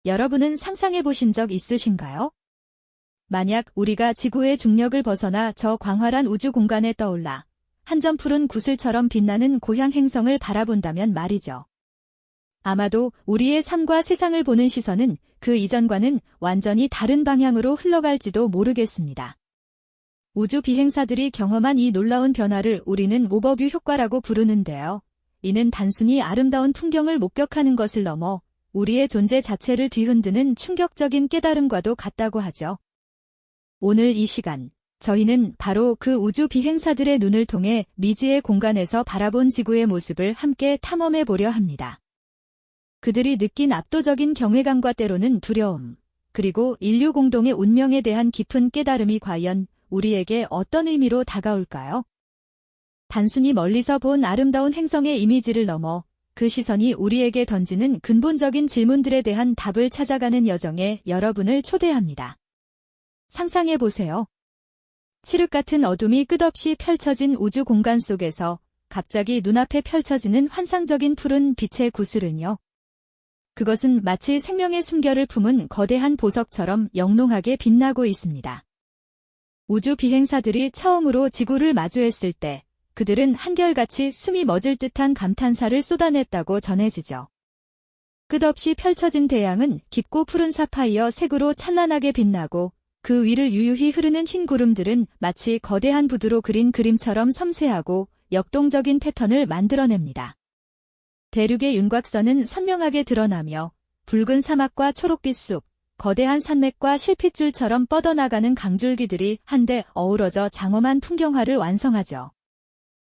여러분은 상상해 보신 적 있으신가요? 만약 우리가 지구의 중력을 벗어나 저 광활한 우주 공간에 떠올라 한 점 푸른 구슬처럼 빛나는 고향 행성을 바라본다면 말이죠. 아마도 우리의 삶과 세상을 보는 시선은 그 이전과는 완전히 다른 방향으로 흘러갈지도 모르겠습니다. 우주 비행사들이 경험한 이 놀라운 변화를 우리는 오버뷰 효과라고 부르는데요. 이는 단순히 아름다운 풍경을 목격하는 것을 넘어 우리의 존재 자체를 뒤흔드는 충격적인 깨달음과도 같다고 하죠. 오늘 이 시간, 저희는 바로 그 우주 비행사들의 눈을 통해 미지의 공간에서 바라본 지구의 모습을 함께 탐험해 보려 합니다. 그들이 느낀 압도적인 경외감과 때로는 두려움, 그리고 인류 공동의 운명에 대한 깊은 깨달음이 과연 우리에게 어떤 의미로 다가올까요? 단순히 멀리서 본 아름다운 행성의 이미지를 넘어 그 시선이 우리에게 던지는 근본적인 질문들에 대한 답을 찾아가는 여정에 여러분을 초대합니다. 상상해 보세요. 칠흑 같은 어둠이 끝없이 펼쳐진 우주 공간 속에서 갑자기 눈앞에 펼쳐지는 환상적인 푸른 빛의 구슬은요. 그것은 마치 생명의 숨결을 품은 거대한 보석처럼 영롱하게 빛나고 있습니다. 우주 비행사들이 처음으로 지구를 마주했을 때 그들은 한결같이 숨이 멎을 듯한 감탄사를 쏟아냈다고 전해지죠. 끝없이 펼쳐진 태양은 깊고 푸른 사파이어 색으로 찬란하게 빛나고 그 위를 유유히 흐르는 흰 구름들은 마치 거대한 붓으로 그린 그림처럼 섬세하고 역동적인 패턴을 만들어냅니다. 대륙의 윤곽선은 선명하게 드러나며 붉은 사막과 초록빛 숲, 거대한 산맥과 실핏줄처럼 뻗어나가는 강줄기들이 한데 어우러져 장엄한 풍경화를 완성하죠.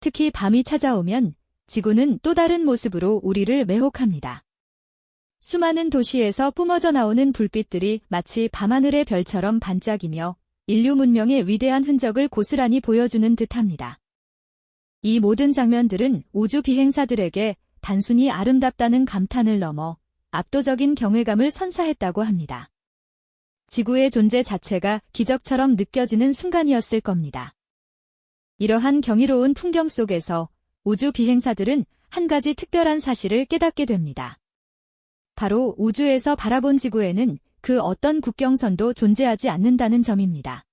특히 밤이 찾아오면 지구는 또 다른 모습으로 우리를 매혹합니다. 수많은 도시에서 뿜어져 나오는 불빛들이 마치 밤하늘의 별처럼 반짝이며 인류 문명의 위대한 흔적을 고스란히 보여주는 듯합니다. 이 모든 장면들은 우주 비행사들에게 단순히 아름답다는 감탄을 넘어 압도적인 경외감을 선사했다고 합니다. 지구의 존재 자체가 기적처럼 느껴지는 순간이었을 겁니다. 이러한 경이로운 풍경 속에서 우주 비행사들은 한 가지 특별한 사실을 깨닫게 됩니다. 바로 우주에서 바라본 지구에는 그 어떤 국경선도 존재하지 않는다는 점입니다.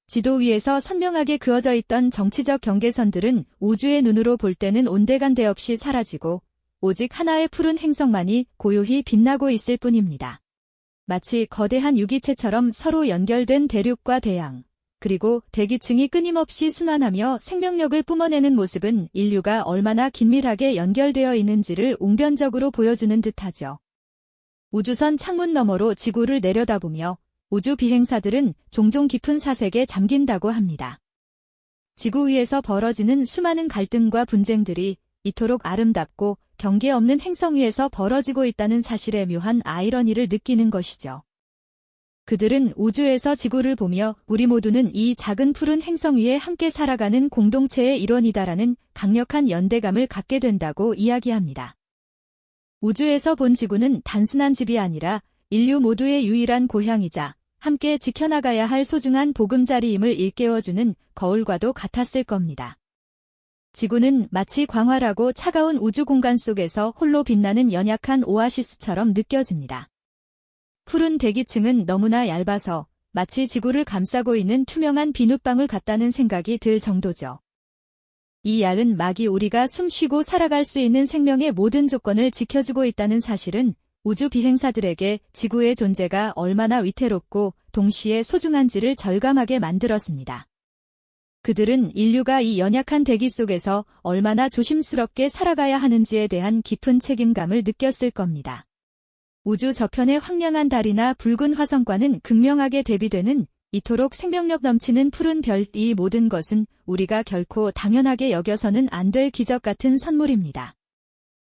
지도 위에서 선명하게 그어져 있던 정치적 경계선들은 우주의 눈으로 볼 때는 온데간데 없이 사라지고 오직 하나의 푸른 행성만이 고요히 빛나고 있을 뿐입니다. 마치 거대한 유기체처럼 서로 연결된 대륙과 대양, 그리고 대기층이 끊임없이 순환하며 생명력을 뿜어내는 모습은 인류가 얼마나 긴밀하게 연결되어 있는지를 웅변적으로 보여주는 듯하죠. 우주선 창문 너머로 지구를 내려다보며 우주 비행사들은 종종 깊은 사색에 잠긴다고 합니다. 지구 위에서 벌어지는 수많은 갈등과 분쟁들이 이토록 아름답고 경계 없는 행성 위에서 벌어지고 있다는 사실의 묘한 아이러니를 느끼는 것이죠. 그들은 우주에서 지구를 보며 우리 모두는 이 작은 푸른 행성 위에 함께 살아가는 공동체의 일원이다라는 강력한 연대감을 갖게 된다고 이야기합니다. 우주에서 본 지구는 단순한 집이 아니라 인류 모두의 유일한 고향이자 함께 지켜나가야 할 소중한 보금자리임을 일깨워주는 거울과도 같았을 겁니다. 지구는 마치 광활하고 차가운 우주 공간 속에서 홀로 빛나는 연약한 오아시스처럼 느껴집니다. 푸른 대기층은 너무나 얇아서 마치 지구를 감싸고 있는 투명한 비눗방울 같다는 생각이 들 정도죠. 이 얇은 막이 우리가 숨쉬고 살아갈 수 있는 생명의 모든 조건을 지켜주고 있다는 사실은 우주 비행사들에게 지구의 존재가 얼마나 위태롭고 동시에 소중한지를 절감하게 만들었습니다. 그들은 인류가 이 연약한 대기 속에서 얼마나 조심스럽게 살아가야 하는지에 대한 깊은 책임감을 느꼈을 겁니다. 우주 저편의 황량한 달이나 붉은 화성과는 극명하게 대비되는 이토록 생명력 넘치는 푸른 별, 이 모든 것은 우리가 결코 당연하게 여겨서는 안 될 기적 같은 선물입니다.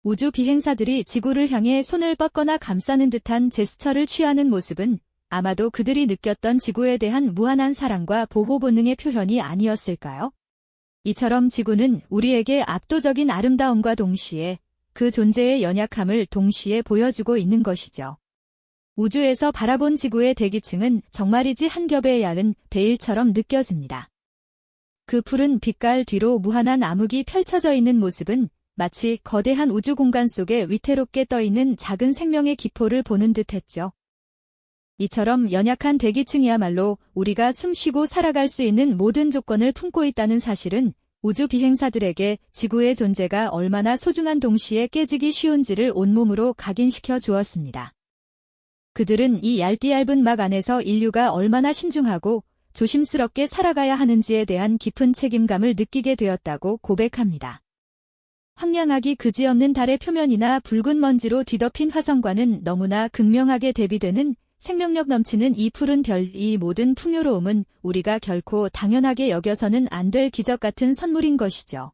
우주 비행사들이 지구를 향해 손을 뻗거나 감싸는 듯한 제스처를 취하는 모습은 아마도 그들이 느꼈던 지구에 대한 무한한 사랑과 보호 본능의 표현이 아니었을까요? 이처럼 지구는 우리에게 압도적인 아름다움과 동시에 그 존재의 연약함을 동시에 보여주고 있는 것이죠. 우주에서 바라본 지구의 대기층은 정말이지 한 겹의 얇은 베일처럼 느껴집니다. 그 푸른 빛깔 뒤로 무한한 암흑이 펼쳐져 있는 모습은 마치 거대한 우주 공간 속에 위태롭게 떠있는 작은 생명의 기포를 보는 듯했죠. 이처럼 연약한 대기층이야말로 우리가 숨쉬고 살아갈 수 있는 모든 조건을 품고 있다는 사실은 우주 비행사들에게 지구의 존재가 얼마나 소중한 동시에 깨지기 쉬운지를 온몸으로 각인시켜 주었습니다. 그들은 이 얇디얇은 막 안에서 인류가 얼마나 신중하고 조심스럽게 살아가야 하는지에 대한 깊은 책임감을 느끼게 되었다고 고백합니다. 황량하기 그지없는 달의 표면이나 붉은 먼지로 뒤덮인 화성과는 너무나 극명하게 대비되는 생명력 넘치는 이 푸른 별, 이 모든 풍요로움은 우리가 결코 당연하게 여겨서는 안 될 기적 같은 선물인 것이죠.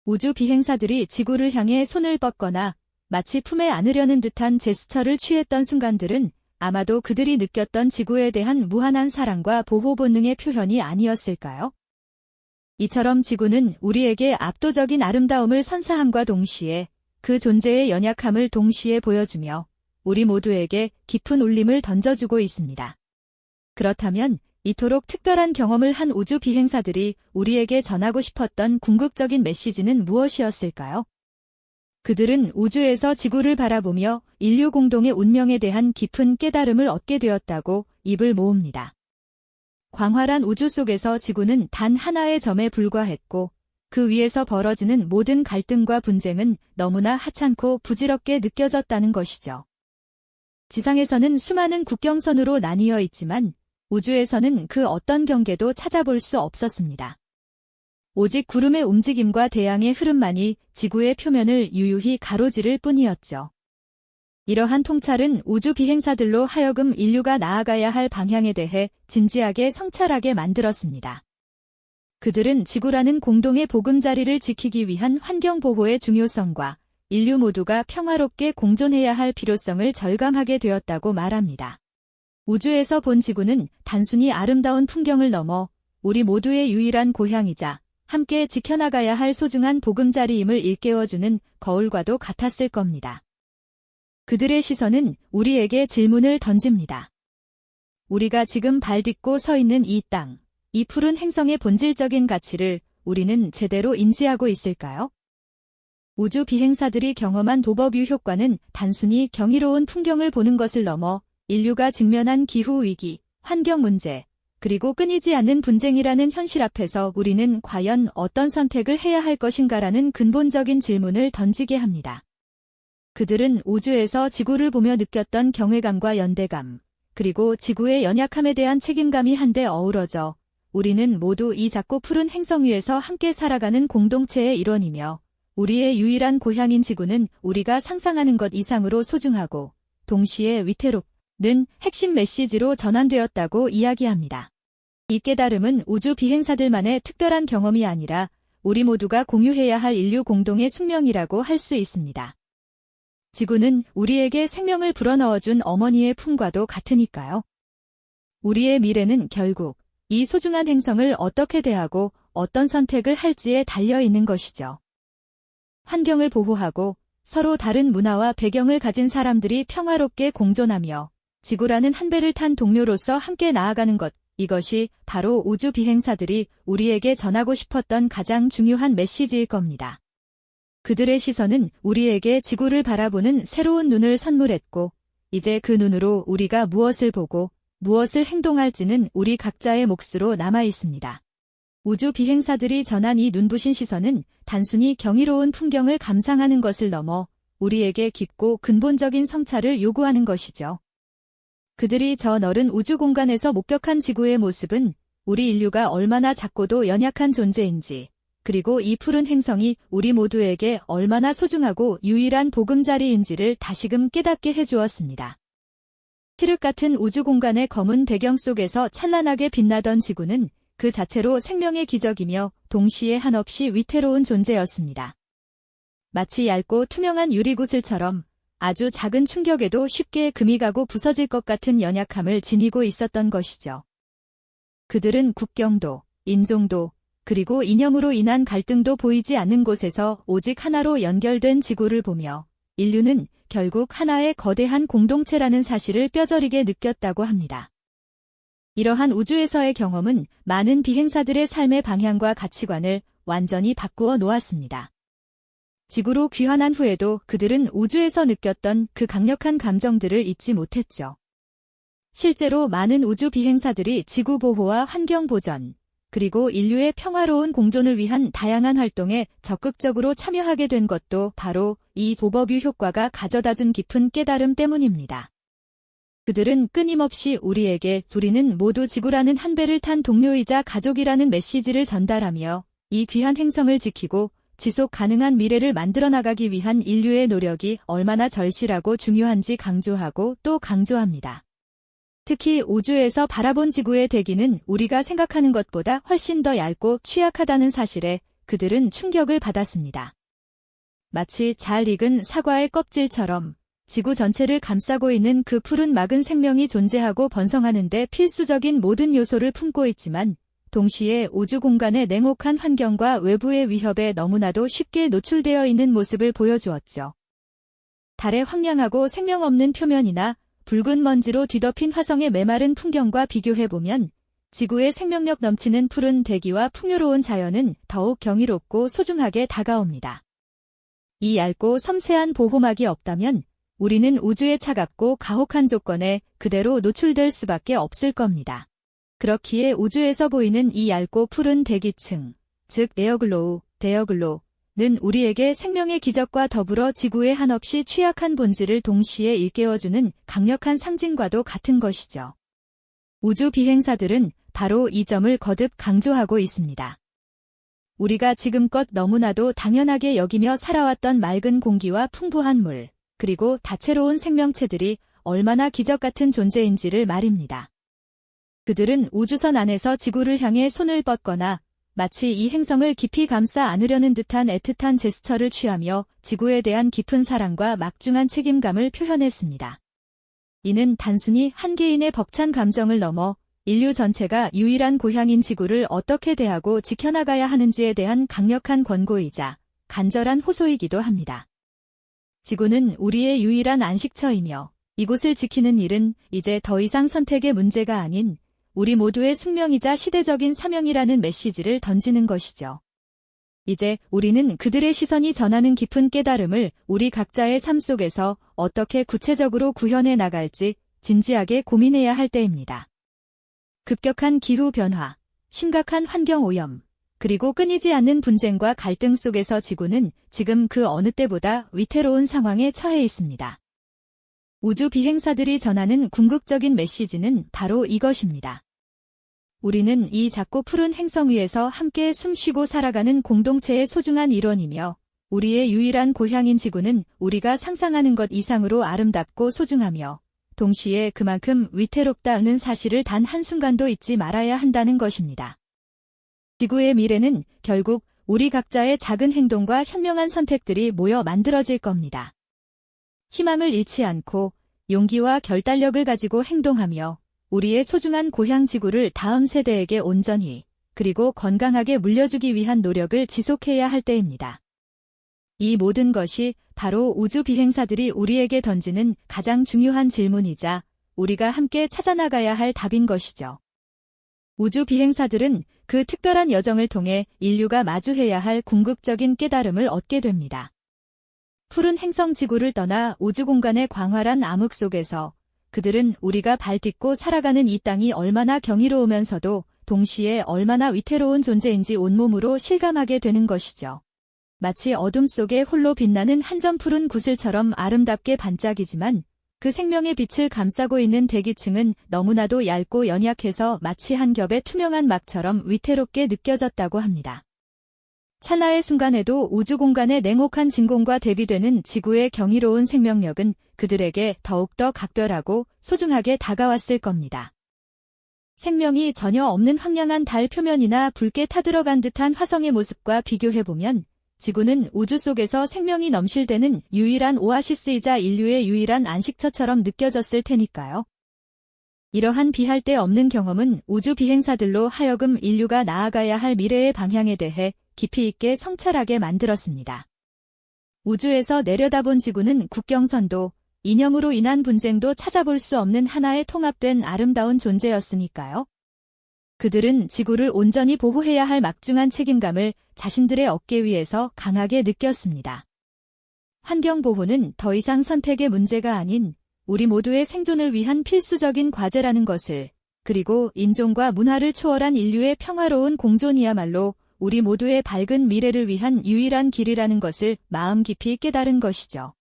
우주 비행사들이 지구를 향해 손을 뻗거나 마치 품에 안으려는 듯한 제스처를 취했던 순간들은 아마도 그들이 느꼈던 지구에 대한 무한한 사랑과 보호 본능의 표현이 아니었을까요? 이처럼 지구는 우리에게 압도적인 아름다움을 선사함과 동시에 그 존재의 연약함을 동시에 보여주며 우리 모두에게 깊은 울림을 던져주고 있습니다. 그렇다면 이토록 특별한 경험을 한 우주 비행사들이 우리에게 전하고 싶었던 궁극적인 메시지는 무엇이었을까요? 그들은 우주에서 지구를 바라보며 인류 공동의 운명에 대한 깊은 깨달음을 얻게 되었다고 입을 모읍니다. 광활한 우주 속에서 지구는 단 하나의 점에 불과했고 그 위에서 벌어지는 모든 갈등과 분쟁은 너무나 하찮고 부질없게 느껴졌다는 것이죠. 지상에서는 수많은 국경선으로 나뉘어 있지만 우주에서는 그 어떤 경계도 찾아볼 수 없었습니다. 오직 구름의 움직임과 태양의 흐름만이 지구의 표면을 유유히 가로지를 뿐이었죠. 이러한 통찰은 우주 비행사들로 하여금 인류가 나아가야 할 방향에 대해 진지하게 성찰하게 만들었습니다. 그들은 지구라는 공동의 보금자리를 지키기 위한 환경 보호의 중요성과 인류 모두가 평화롭게 공존해야 할 필요성을 절감하게 되었다고 말합니다. 우주에서 본 지구는 단순히 아름다운 풍경을 넘어 우리 모두의 유일한 고향이자 함께 지켜나가야 할 소중한 보금자리임을 일깨워주는 거울과도 같았을 겁니다. 그들의 시선은 우리에게 질문을 던집니다. 우리가 지금 발 딛고 서 있는 이 땅, 이 푸른 행성의 본질적인 가치를 우리는 제대로 인지하고 있을까요? 우주 비행사들이 경험한 도버뷰 효과는 단순히 경이로운 풍경을 보는 것을 넘어 인류가 직면한 기후위기, 환경 문제, 그리고 끊이지 않는 분쟁이라는 현실 앞에서 우리는 과연 어떤 선택을 해야 할 것인가라는 근본적인 질문을 던지게 합니다. 그들은 우주에서 지구를 보며 느꼈던 경외감과 연대감, 그리고 지구의 연약함에 대한 책임감이 한데 어우러져 우리는 모두 이 작고 푸른 행성 위에서 함께 살아가는 공동체의 일원이며 우리의 유일한 고향인 지구는 우리가 상상하는 것 이상으로 소중하고 동시에 위태롭는 핵심 메시지로 전환되었다고 이야기합니다. 이 깨달음은 우주 비행사들만의 특별한 경험이 아니라 우리 모두가 공유해야 할 인류 공동의 숙명이라고 할 수 있습니다. 지구는 우리에게 생명을 불어넣어준 어머니의 품과도 같으니까요. 우리의 미래는 결국 이 소중한 행성을 어떻게 대하고 어떤 선택을 할지에 달려 있는 것이죠. 환경을 보호하고 서로 다른 문화와 배경을 가진 사람들이 평화롭게 공존하며 지구라는 한 배를 탄 동료로서 함께 나아가는 것, 이것이 바로 우주 비행사들이 우리에게 전하고 싶었던 가장 중요한 메시지일 겁니다. 그들의 시선은 우리에게 지구를 바라보는 새로운 눈을 선물했고, 이제 그 눈으로 우리가 무엇을 보고 무엇을 행동할지는 우리 각자의 몫으로 남아 있습니다. 우주 비행사들이 전한 이 눈부신 시선은 단순히 경이로운 풍경을 감상하는 것을 넘어 우리에게 깊고 근본적인 성찰을 요구하는 것이죠. 그들이 저 넓은 우주 공간에서 목격한 지구의 모습은 우리 인류가 얼마나 작고도 연약한 존재인지, 그리고 이 푸른 행성이 우리 모두에게 얼마나 소중하고 유일한 보금자리인지를 다시금 깨닫게 해주었습니다. 칠흑 같은 우주 공간의 검은 배경 속에서 찬란하게 빛나던 지구는 그 자체로 생명의 기적이며 동시에 한없이 위태로운 존재였습니다. 마치 얇고 투명한 유리구슬처럼 아주 작은 충격에도 쉽게 금이 가고 부서질 것 같은 연약함을 지니고 있었던 것이죠. 그들은 국경도, 인종도, 그리고 이념으로 인한 갈등도 보이지 않는 곳에서 오직 하나로 연결된 지구를 보며 인류는 결국 하나의 거대한 공동체라는 사실을 뼈저리게 느꼈다고 합니다. 이러한 우주에서의 경험은 많은 비행사들의 삶의 방향과 가치관을 완전히 바꾸어 놓았습니다. 지구로 귀환한 후에도 그들은 우주에서 느꼈던 그 강력한 감정들을 잊지 못했죠. 실제로 많은 우주 비행사들이 지구 보호와 환경 보전, 그리고 인류의 평화로운 공존을 위한 다양한 활동에 적극적으로 참여하게 된 것도 바로 이 오버뷰 효과가 가져다준 깊은 깨달음 때문입니다. 그들은 끊임없이 우리에게 우리는 모두 지구라는 한 배를 탄 동료이자 가족이라는 메시지를 전달하며 이 귀한 행성을 지키고 지속 가능한 미래를 만들어 나가기 위한 인류의 노력이 얼마나 절실하고 중요한지 강조하고 또 강조합니다. 특히 우주에서 바라본 지구의 대기는 우리가 생각하는 것보다 훨씬 더 얇고 취약하다는 사실에 그들은 충격을 받았습니다. 마치 잘 익은 사과의 껍질처럼 지구 전체를 감싸고 있는 그 푸른 막은 생명이 존재하고 번성하는 데 필수적인 모든 요소를 품고 있지만 동시에 우주 공간의 냉혹한 환경과 외부의 위협에 너무나도 쉽게 노출되어 있는 모습을 보여주었죠. 달의 황량하고 생명 없는 표면이나 붉은 먼지로 뒤덮인 화성의 메마른 풍경과 비교해보면 지구의 생명력 넘치는 푸른 대기와 풍요로운 자연은 더욱 경이롭고 소중하게 다가옵니다. 이 얇고 섬세한 보호막이 없다면 우리는 우주의 차갑고 가혹한 조건에 그대로 노출될 수밖에 없을 겁니다. 그렇기에 우주에서 보이는 이 얇고 푸른 대기층, 즉 데어글로우는 우리에게 생명의 기적과 더불어 지구의 한없이 취약한 본질을 동시에 일깨워주는 강력한 상징과도 같은 것이죠. 우주 비행사들은 바로 이 점을 거듭 강조하고 있습니다. 우리가 지금껏 너무나도 당연하게 여기며 살아왔던 맑은 공기와 풍부한 물, 그리고 다채로운 생명체들이 얼마나 기적 같은 존재인지를 말입니다. 그들은 우주선 안에서 지구를 향해 손을 뻗거나 마치 이 행성을 깊이 감싸 안으려는 듯한 애틋한 제스처를 취하며 지구에 대한 깊은 사랑과 막중한 책임감을 표현했습니다. 이는 단순히 한 개인의 벅찬 감정을 넘어 인류 전체가 유일한 고향인 지구를 어떻게 대하고 지켜나가야 하는지에 대한 강력한 권고이자 간절한 호소이기도 합니다. 지구는 우리의 유일한 안식처이며 이곳을 지키는 일은 이제 더 이상 선택의 문제가 아닌 우리 모두의 숙명이자 시대적인 사명이라는 메시지를 던지는 것이죠. 이제 우리는 그들의 시선이 전하는 깊은 깨달음을 우리 각자의 삶 속에서 어떻게 구체적으로 구현해 나갈지 진지하게 고민해야 할 때입니다. 급격한 기후변화, 심각한 환경오염, 그리고 끊이지 않는 분쟁과 갈등 속에서 지구는 지금 그 어느 때보다 위태로운 상황에 처해 있습니다. 우주 비행사들이 전하는 궁극적인 메시지는 바로 이것입니다. 우리는 이 작고 푸른 행성 위에서 함께 숨쉬고 살아가는 공동체의 소중한 일원이며 우리의 유일한 고향인 지구는 우리가 상상하는 것 이상으로 아름답고 소중하며 동시에 그만큼 위태롭다는 사실을 단 한순간도 잊지 말아야 한다는 것입니다. 지구의 미래는 결국 우리 각자의 작은 행동과 현명한 선택들이 모여 만들어질 겁니다. 희망을 잃지 않고 용기와 결단력을 가지고 행동하며 우리의 소중한 고향 지구를 다음 세대에게 온전히 그리고 건강하게 물려주기 위한 노력을 지속해야 할 때입니다. 이 모든 것이 바로 우주 비행사들이 우리에게 던지는 가장 중요한 질문이자 우리가 함께 찾아나가야 할 답인 것이죠. 우주 비행사들은 그 특별한 여정을 통해 인류가 마주해야 할 궁극적인 깨달음을 얻게 됩니다. 푸른 행성 지구를 떠나 우주 공간의 광활한 암흑 속에서 그들은 우리가 발딛고 살아가는 이 땅이 얼마나 경이로우면서도 동시에 얼마나 위태로운 존재인지 온몸으로 실감하게 되는 것이죠. 마치 어둠 속에 홀로 빛나는 한 점 푸른 구슬처럼 아름답게 반짝이지만 그 생명의 빛을 감싸고 있는 대기층은 너무나도 얇고 연약해서 마치 한 겹의 투명한 막처럼 위태롭게 느껴졌다고 합니다. 찰나의 순간에도 우주 공간의 냉혹한 진공과 대비되는 지구의 경이로운 생명력은 그들에게 더욱더 각별하고 소중하게 다가왔을 겁니다. 생명이 전혀 없는 황량한 달 표면이나 붉게 타들어간 듯한 화성의 모습과 비교해보면 지구는 우주 속에서 생명이 넘실대는 유일한 오아시스이자 인류의 유일한 안식처처럼 느껴졌을 테니까요. 이러한 비할 데 없는 경험은 우주 비행사들로 하여금 인류가 나아가야 할 미래의 방향에 대해 깊이 있게 성찰하게 만들었습니다. 우주에서 내려다본 지구는 국경선도, 이념으로 인한 분쟁도 찾아볼 수 없는 하나의 통합된 아름다운 존재였으니까요. 그들은 지구를 온전히 보호해야 할 막중한 책임감을 자신들의 어깨 위에서 강하게 느꼈습니다. 환경보호는 더 이상 선택의 문제가 아닌 우리 모두의 생존을 위한 필수적인 과제라는 것을, 그리고 인종과 문화를 초월한 인류의 평화로운 공존이야말로 우리 모두의 밝은 미래를 위한 유일한 길이라는 것을 마음 깊이 깨달은 것이죠.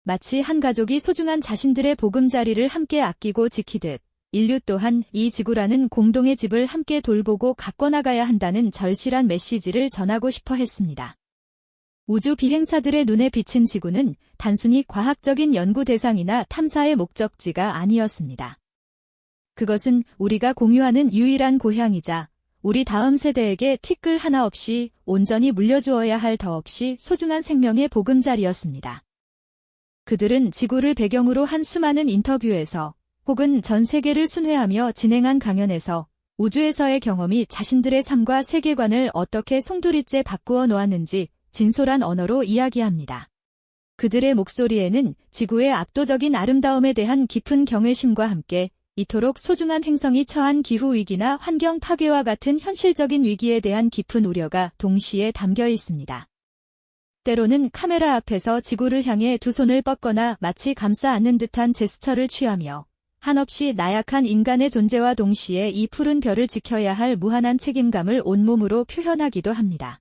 마치 한 가족이 소중한 자신들의 보금자리를 함께 아끼고 지키듯 인류 또한 이 지구라는 공동의 집을 함께 돌보고 가꿔나가야 한다는 절실한 메시지를 전하고 싶어 했습니다. 우주 비행사들의 눈에 비친 지구는 단순히 과학적인 연구 대상이나 탐사의 목적지가 아니었습니다. 그것은 우리가 공유하는 유일한 고향이자 우리 다음 세대에게 티끌 하나 없이 온전히 물려주어야 할 더없이 소중한 생명의 보금자리였습니다. 그들은 지구를 배경으로 한 수많은 인터뷰에서 혹은 전 세계를 순회하며 진행한 강연에서 우주에서의 경험이 자신들의 삶과 세계관을 어떻게 송두리째 바꾸어 놓았는지 진솔한 언어로 이야기합니다. 그들의 목소리에는 지구의 압도적인 아름다움에 대한 깊은 경외심과 함께 이토록 소중한 행성이 처한 기후위기나 환경 파괴와 같은 현실적인 위기에 대한 깊은 우려가 동시에 담겨 있습니다. 때로는 카메라 앞에서 지구를 향해 두 손을 뻗거나 마치 감싸 안는 듯한 제스처를 취하며 한없이 나약한 인간의 존재와 동시에 이 푸른 별을 지켜야 할 무한한 책임감을 온몸으로 표현하기도 합니다.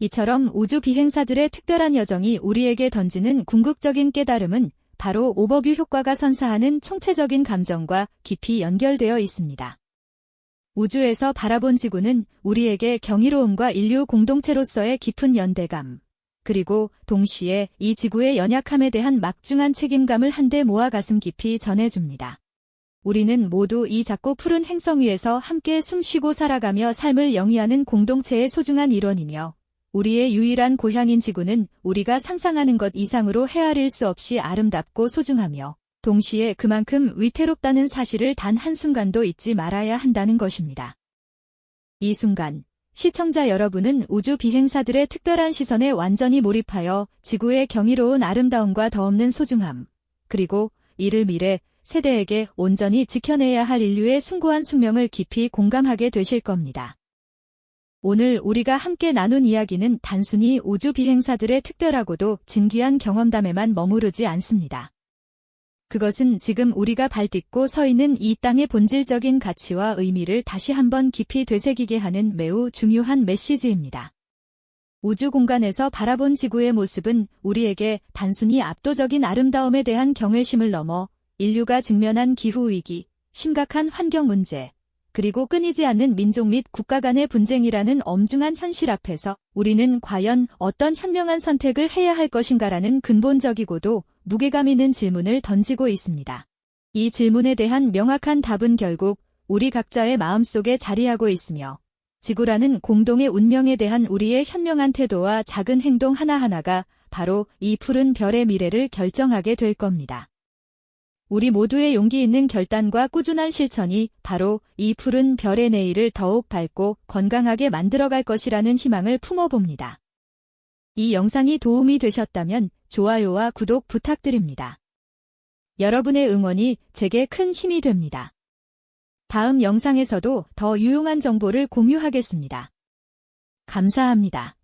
이처럼 우주 비행사들의 특별한 여정이 우리에게 던지는 궁극적인 깨달음은 바로 오버뷰 효과가 선사하는 총체적인 감정과 깊이 연결되어 있습니다. 우주에서 바라본 지구는 우리에게 경이로움과 인류 공동체로서의 깊은 연대감, 그리고 동시에 이 지구의 연약함에 대한 막중한 책임감을 한데 모아 가슴 깊이 전해줍니다. 우리는 모두 이 작고 푸른 행성 위에서 함께 숨쉬고 살아가며 삶을 영위하는 공동체의 소중한 일원이며 우리의 유일한 고향인 지구는 우리가 상상하는 것 이상으로 헤아릴 수 없이 아름답고 소중하며 동시에 그만큼 위태롭다는 사실을 단 한순간도 잊지 말아야 한다는 것입니다. 이 순간, 시청자 여러분은 우주 비행사들의 특별한 시선에 완전히 몰입하여 지구의 경이로운 아름다움과 더없는 소중함, 그리고 이를 미래 세대에게 온전히 지켜내야 할 인류의 숭고한 숙명을 깊이 공감하게 되실 겁니다. 오늘 우리가 함께 나눈 이야기는 단순히 우주 비행사들의 특별하고도 진귀한 경험담에만 머무르지 않습니다. 그것은 지금 우리가 발딛고 서 있는 이 땅의 본질적인 가치와 의미를 다시 한번 깊이 되새기게 하는 매우 중요한 메시지입니다. 우주 공간에서 바라본 지구의 모습은 우리에게 단순히 압도적인 아름다움에 대한 경외심을 넘어 인류가 직면한 기후위기, 심각한 환경 문제, 그리고 끊이지 않는 민족 및 국가 간의 분쟁이라는 엄중한 현실 앞에서 우리는 과연 어떤 현명한 선택을 해야 할 것인가라는 근본적이고도 무게감 있는 질문을 던지고 있습니다. 이 질문에 대한 명확한 답은 결국 우리 각자의 마음속에 자리하고 있으며 지구라는 공동의 운명에 대한 우리의 현명한 태도와 작은 행동 하나하나가 바로 이 푸른 별의 미래를 결정하게 될 겁니다. 우리 모두의 용기 있는 결단과 꾸준한 실천이 바로 이 푸른 별의 내일을 더욱 밝고 건강하게 만들어갈 것이라는 희망을 품어봅니다. 이 영상이 도움이 되셨다면 좋아요와 구독 부탁드립니다. 여러분의 응원이 제게 큰 힘이 됩니다. 다음 영상에서도 더 유용한 정보를 공유하겠습니다. 감사합니다.